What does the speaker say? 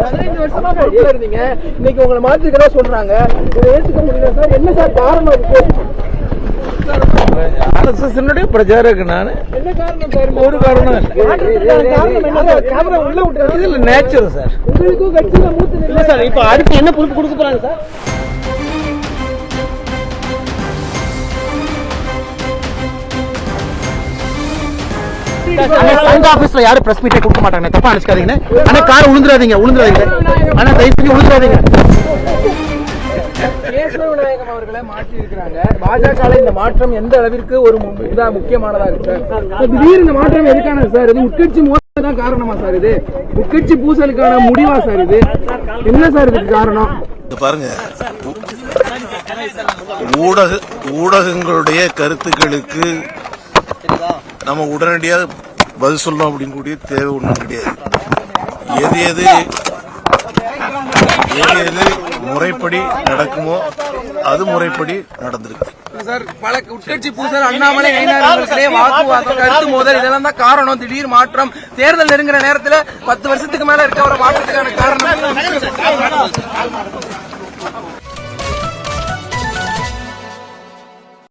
15 வருஷமா பொறுப்புல இருந்தீங்க, இன்னைக்கு உங்களை மாற்றிக்கிறதா சொல்றாங்க. இதை ஏற்றுக்க முடியல சார். என்ன சார் காரணம் இருக்கு? ஆர்எஸ்எஸ் பிரச்சாரக்கு நான் என்ன காரணம் சார்? ஒரு காரணம் கேமரா உள்ள விட்டு இதுல நேச்சர் சார். உங்களுக்கும் கட்சியில மூத்த இல்ல சார். இப்ப அடுத்து என்ன பொறுப்பு கொடுக்க போறாங்க சார்? சங்க ஆபீஸ்ல யாரும் பிரஸ் மீட்டே கொடுக்க மாட்டாங்க. தப்பா நினைச்சுக்காதீங்க. ஆனா காரை உளுந்துடாதீங்க. ஆனா தயவு செஞ்சு உளுந்துடாதீங்க. கேசவ விநாயகம் அவர்களை மாற்றி இருக்கிறாங்க. பாஜக இந்த மாற்றம் எந்த அளவிற்கு ஒரு முக்கியமானதா இருக்கு சார்? திடீர் இந்த மாற்றம் எதுக்கான சார்? இது உட்கட்சி மோதல் தான் காரணமா சார்? இது உட்கட்சி பூசலுக்கான முடிவா சார்? இது என்ன சார் இதுக்கு காரணம்? பாருங்க, ஊடகங்களுடைய கருத்துக்களுக்கு நம்ம உடனடியாக பதில் சொல்லணும் அப்படின்னு கூடிய தேவை ஒன்றும் கிடையாது. எது முறைப்படி நடக்குமோ அது முறைப்படி நடந்திருக்கு சார். பல உட்கட்சி பூசல், அண்ணாமலை வாக்குவாதம், கருத்து மோதல், இதெல்லாம் தான் காரணம். திடீர் மாற்றம், தேர்தல் நெருங்குற நேரத்தில் 10 வருஷத்துக்கு மேல இருக்க ஒரு மாற்றத்துக்கான காரணம்